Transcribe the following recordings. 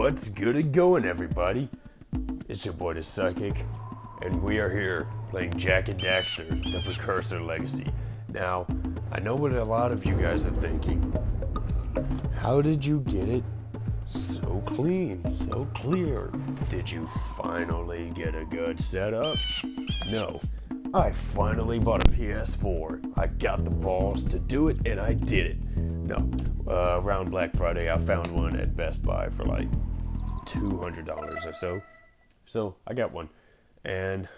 What's good and going, everybody? It's your boy the Psychic, and we are here playing Jak and Daxter, the Precursor Legacy. Now, I know what a lot of you guys are thinking. How did you get it so clean, so clear? Did you finally get a good setup? No, I finally bought a PS4. I got the balls to do it, and I did it. No, around Black Friday, I found one at Best Buy for like $200 or so. So I got one, and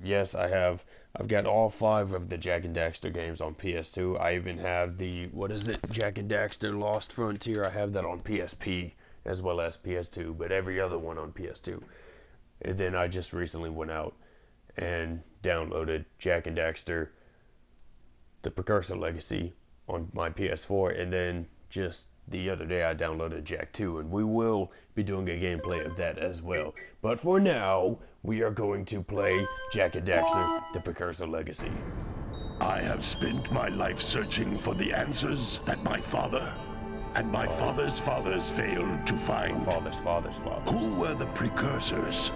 yes, I've got all 5 of the Jak and Daxter games on PS2. I even have the, what is it, Jak and Daxter Lost Frontier. I have that on PSP as well as PS2, but every other one on PS2. And then I just recently went out and downloaded Jak and Daxter, the Precursor Legacy on my PS4, and then just the other day I downloaded Jak 2, and we will be doing a gameplay of that as well. But for now, we are going to play Jak and Daxter, the Precursor Legacy. I have spent my life searching for the answers that my father and my father's fathers failed to find. Fathers. Who were the Precursors?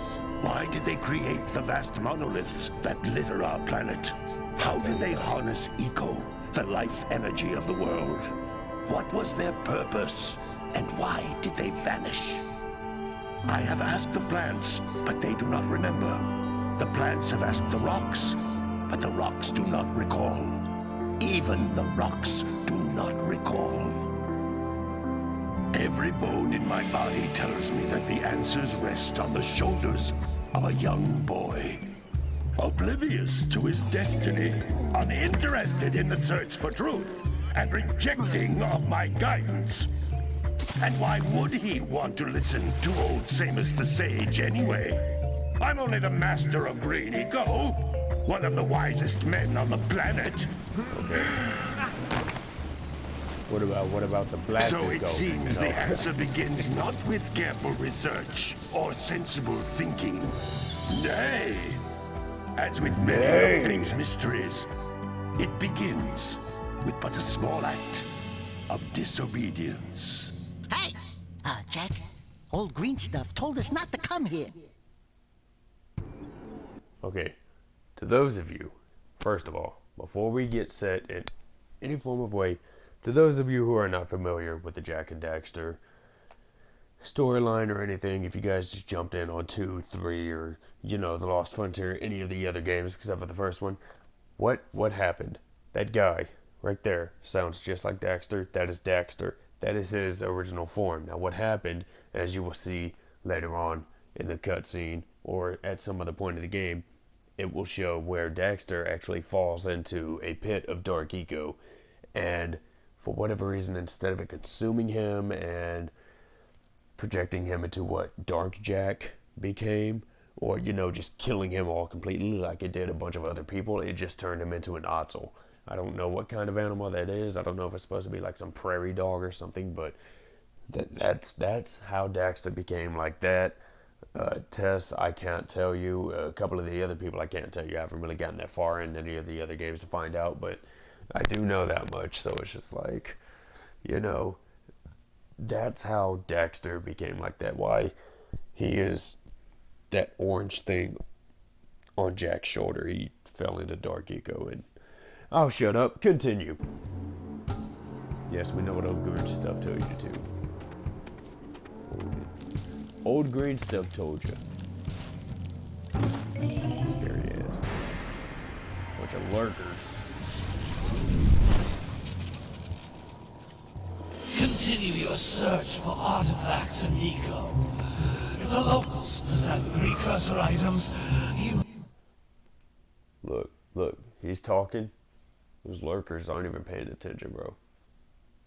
Why did they create the vast monoliths that litter our planet? How did they harness eco, the life energy of the world? What was their purpose, and why did they vanish? I have asked the plants, but they do not remember. The plants have asked the rocks, but the rocks do not recall. Even the rocks do not recall. Every bone in my body tells me that the answers rest on the shoulders of a young boy. Oblivious to his destiny, uninterested in the search for truth, and rejecting of my guidance. And why would he want to listen to old Samus the Sage anyway? I'm only the master of green eco, one of the wisest men on the planet. Okay. What about the black So eco? it seems the answer begins not with careful research or sensible thinking. Nay, as with many of fate's mysteries, it begins with but a small act of disobedience. Hey! Jak, old green stuff told us not to come here. Okay, to those of you, first of all, before we get set in any form of way, to those of you who are not familiar with the Jak and Daxter storyline or anything, if you guys just jumped in on 2, 3, or, you know, The Lost Frontier, any of the other games except for the first one, what happened? That guy right there sounds just like Daxter. That is Daxter. That is his original form. Now what happened, as you will see later on in the cutscene or at some other point of the game, it will show where Daxter actually falls into a pit of dark eco, and for whatever reason, instead of it consuming him and projecting him into what Dark Jak became, or, you know, just killing him all completely like it did a bunch of other people, it just turned him into an ottsel. I don't know what kind of animal that is. I don't know if it's supposed to be like some prairie dog or something, but that's how Daxter became like that. Tess, I can't tell you. A couple of the other people, I can't tell you. I haven't really gotten that far in any of the other games to find out, but I do know that much, so it's just like, you know, that's how Daxter became like that. Why he is that orange thing on Jak's shoulder. He fell into dark eco, and I'll shut up. Continue. Yes, we know what old green stuff told you to. Old green stuff told you. Scary ass. Bunch of lurkers. Continue your search for artifacts and eco. If the locals possess the precursor items, you... Look, he's talking. Those lurkers aren't even paying attention, bro.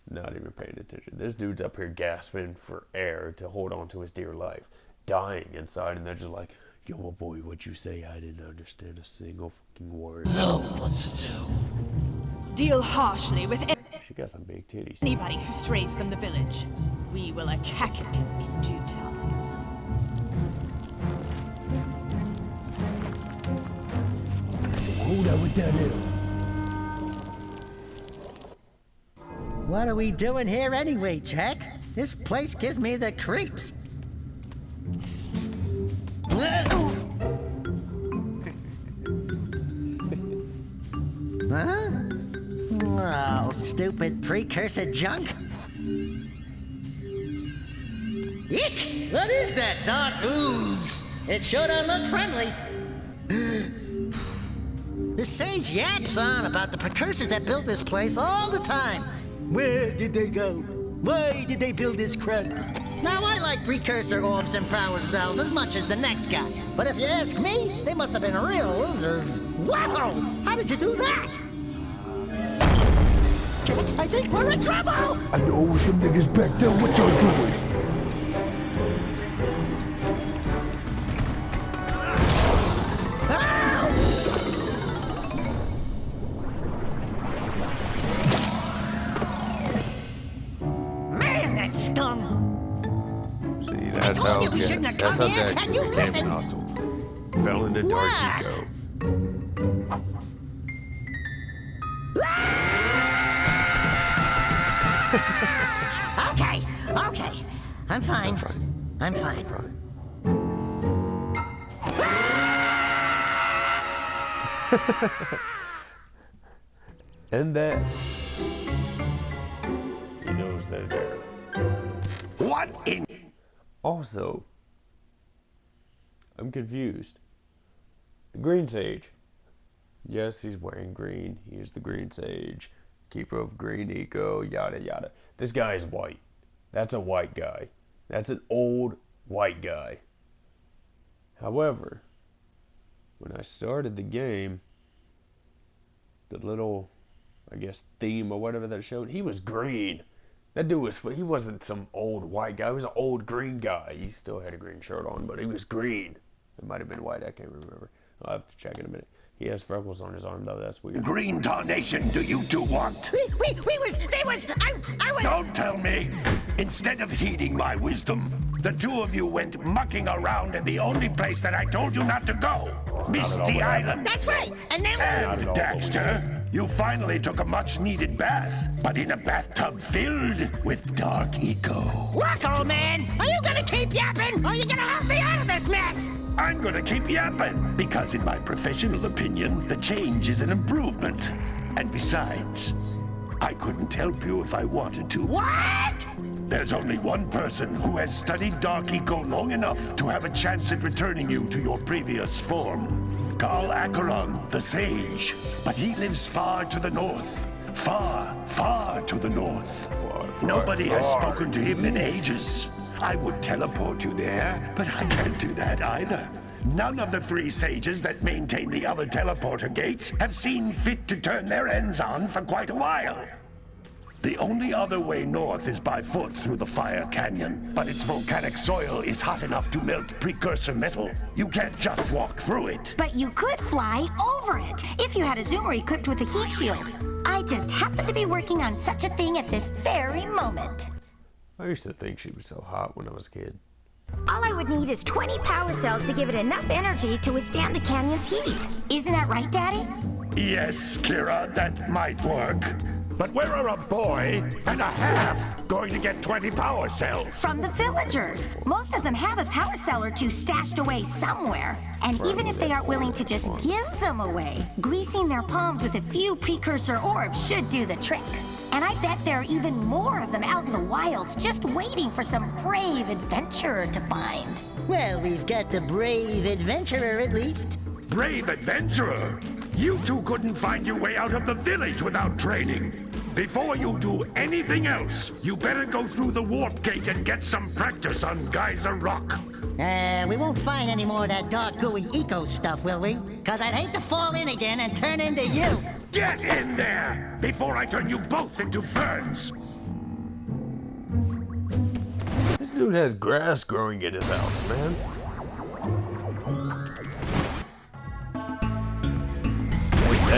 Not even paying attention. This dude's up here gasping for air to hold on to his dear life. Dying inside, and they're just like, yo, boy, what'd you say? I didn't understand a single fucking word. know what to do. Deal harshly with She got some big titties. anybody who strays from the village. We will attack it in due time. Hold out with that hill. What are we doing here anyway, Jak? This place gives me the creeps. Huh? Oh, stupid precursor junk. Eek! What is that dark ooze? It sure don't look friendly. The sage yaps on about the precursors that built this place all the time. Where did they go? Why did they build this crud? Now, I like precursor orbs and power cells as much as the next guy. But if you ask me, they must have been real losers. Wow! How did you do that? Jack, I think we're in trouble! I know some niggas back there what y'all doing. Man, that stung! See, that's told how you we shouldn't have that's come how here. Daxter Had you became listened? Naruto. Fell into dark What? eco. Okay. I'm fine. I'm fine. And that he knows they're there. What in... Also, I'm confused. The Green Sage. Yes, he's wearing green. He is the Green Sage. Keeper of Green Eco, yada yada. This guy is white. That's a white guy. That's an old white guy. However, when I started the game, the little, I guess, theme or whatever that showed, he was green. That dude was, he wasn't some old white guy. He was an old green guy. He still had a green shirt on, but he was green. It might have been white. I can't remember. I'll have to check in a minute. He has freckles on his arm, though. That's weird. green tarnation do you two want? I was... Don't tell me! Instead of heeding my wisdom, the two of you went mucking around in the only place that I told you not to go. Misty Island. That's right. And then... And Daxter, you finally took a much-needed bath, but in a bathtub filled with dark eco. Look, old man, are you gonna keep yapping, or are you gonna help me out of this mess? I'm gonna keep yapping, because in my professional opinion, the change is an improvement. And besides, I couldn't help you if I wanted to. What? There's only one person who has studied Dark Eco long enough to have a chance at returning you to your previous form. Carl Acheron, the Sage. But he lives far to the north. Far, far to the north. Nobody has spoken to him in ages. I would teleport you there, but I can't do that either. None of the three sages that maintain the other teleporter gates have seen fit to turn their ends on for quite a while. The only other way north is by foot through the Fire Canyon, but its volcanic soil is hot enough to melt precursor metal. You can't just walk through it. But you could fly over it if you had a zoomer equipped with a heat shield. I just happen to be working on such a thing at this very moment. I used to think she was so hot when I was a kid. All I would need is 20 power cells to give it enough energy to withstand the canyon's heat. Isn't that right, Daddy? Yes, Kira, that might work. But where are a boy and a half going to get 20 power cells? From the villagers. Most of them have a power cell or two stashed away somewhere. And even if they aren't willing to just give them away, greasing their palms with a few precursor orbs should do the trick. And I bet there are even more of them out in the wilds just waiting for some brave adventurer to find. Well, we've got the brave adventurer at least. Brave adventurer! You two couldn't find your way out of the village without training. Before you do anything else, you better go through the warp gate and get some practice on Geyser Rock. We won't find any more of that dark gooey eco stuff, will we? Cause I'd hate to fall in again and turn into you. Get in there before I turn you both into ferns. This dude has grass growing in his house, man.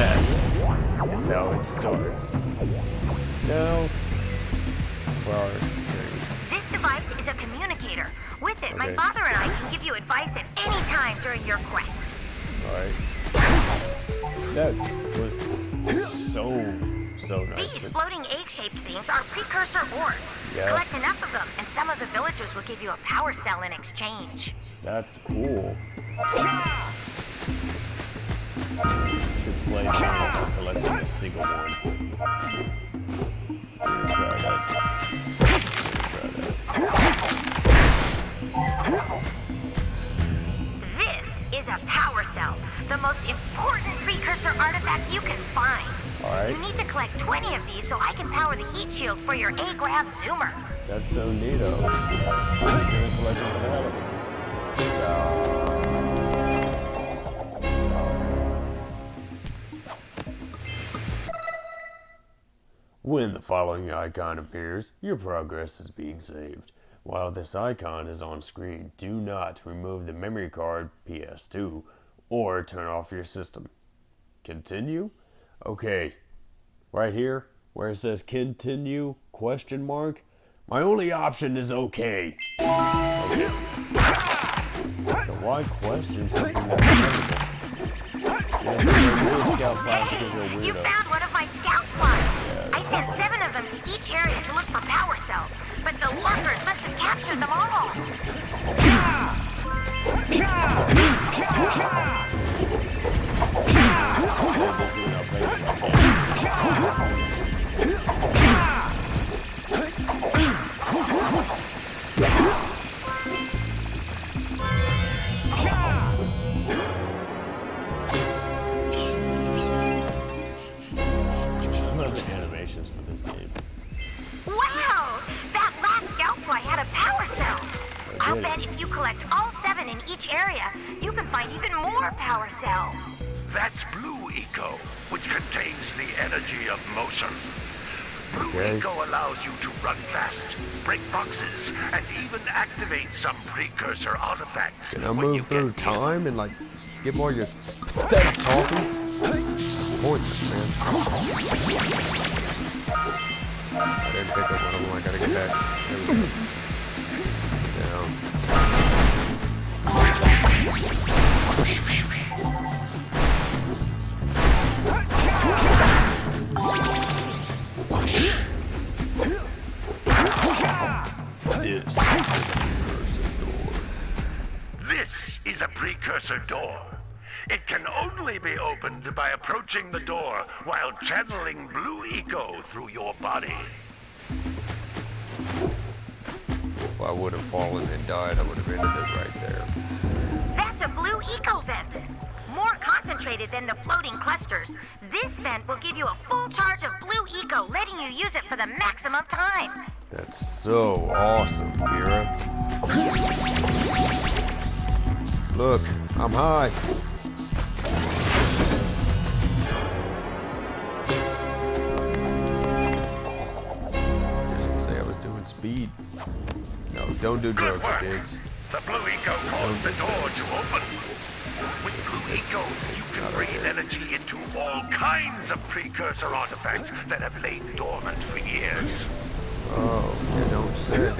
That's how it starts. Now, well, This device is a communicator. With it, my Okay. father and I can give you advice at any time during your quest. alright. That was so nice. These floating egg-shaped things are precursor orbs. Yeah. Collect enough of them, and some of the villagers will give you a power cell in exchange. That's cool. Should play now for collecting a single one. Try that. This is a power cell, the most important precursor artifact you can find. Alright. You need to collect 20 of these so I can power the heat shield for your A-Grav zoomer. That's so neato. I'm gonna collect all that. When the following icon appears, your progress is being saved. While this icon is on screen, do not remove the memory card PS2 or turn off your system. Continue? Okay. Right here, where it says continue, question mark, my only option is okay. Okay. So why question something that's inevitable? You found one of my scout flies. I sent 7 of them to each area to look for power cells, but the lurkers must have captured them all. I love the animations for this game. Wow! That last scout fly had a power cell. I'll did. bet if you collect all 7 in each area, you can find even more power cells. That's Blue Eco, which contains the energy of motion. Blue Okay. Eco allows you to run fast, break boxes, and even activate some precursor artifacts. Can I when you move through get near time and like skip all your pathetic talking? Pointless, man. I didn't pick up one of them. I gotta get back. There we go. Down. This is a precursor door. It can only be opened by approaching the door while channeling Blue Eco through your body. If I would have fallen and died, I would have ended it right there. That's a blue eco vent. More concentrated than the floating clusters. This vent will give you a full charge of blue eco, letting you use it for the maximum time. That's so awesome, Kira. Look, I'm high. Just say I was doing speed. No, don't do Good drugs, work. kids. The Blue Eco caused the door to open. With Blue Eco, you can breathe energy into all kinds of precursor artifacts that have lain dormant for years. Oh, you don't say it.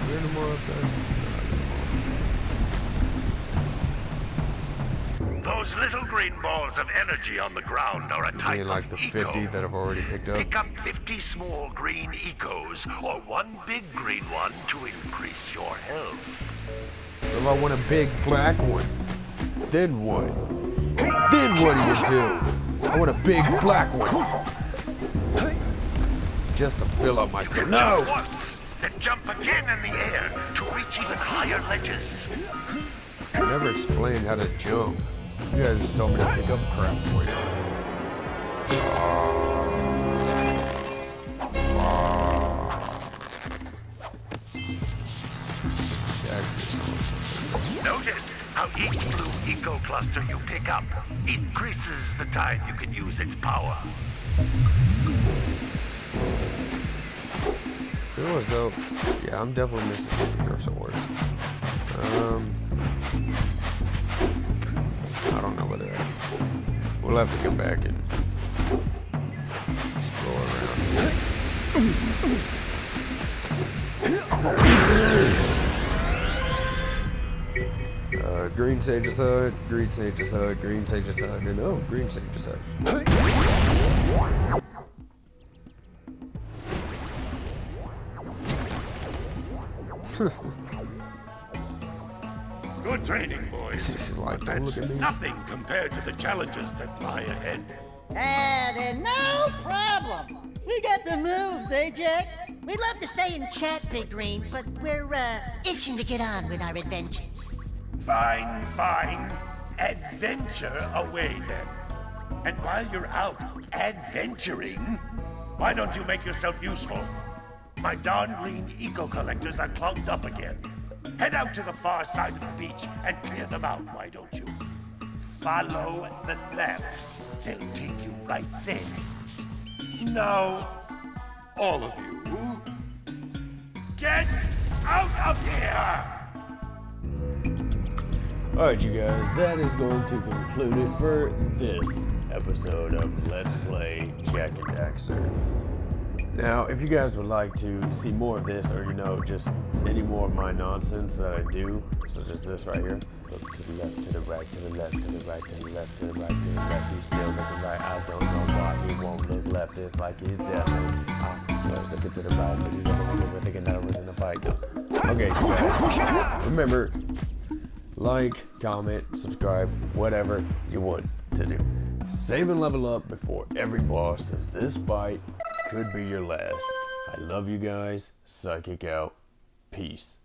Where the more up there? Those little green balls of energy on the ground are a You type mean like of the eco. 50 that I've already picked up? Pick up 50 small green ecos, or one big green one to increase your health. If I want a big black one, then what? Then what do you do? I want a big black one. Just to fill up my soul. Jump No! once, then jump again in the air to reach even higher ledges. You never explained how to jump. You guys just told me to pick up crap for you. Notice how each blue eco cluster you pick up increases the time you can use its power. Feel as though, yeah, I'm definitely missing some precursor words. I don't know whether we'll have to come back and explore around. Green Sage's hut, Green Sage's hut, Green Sage's hut, and oh, Green Sage's hut. Good training, boys. Like, But don't that's look at me. nothing compared to the challenges that lie ahead. And no problem. We got the moves, eh, Jack? We'd love to stay and chat, Big Green, but we're, itching to get on with our adventures. Fine, fine. Adventure away then. And while you're out adventuring, why don't you make yourself useful? My darn green eco-collectors are clogged up again. Head out to the far side of the beach and clear them out, why don't you? Follow the lamps. They'll take you right there. Now, all of you, get out of here! Alright, you guys, that is going to conclude it for this episode of Let's Play Jak and Daxter. Now, if you guys would like to see more of this, or just any more of my nonsense that I do, such as this right here, look to the left, to the right, to the left, to the right, to the left, to the right, to the left, he's still looking right, I don't know why he won't look left, it's like he's deaf. I was looking to the right, but he's looking over thinking that I was in a fight. Okay, you guys, remember, like, comment, subscribe, whatever you want to do. Save and level up before every boss, since this fight could be your last. I love you guys. Psychic out. Peace.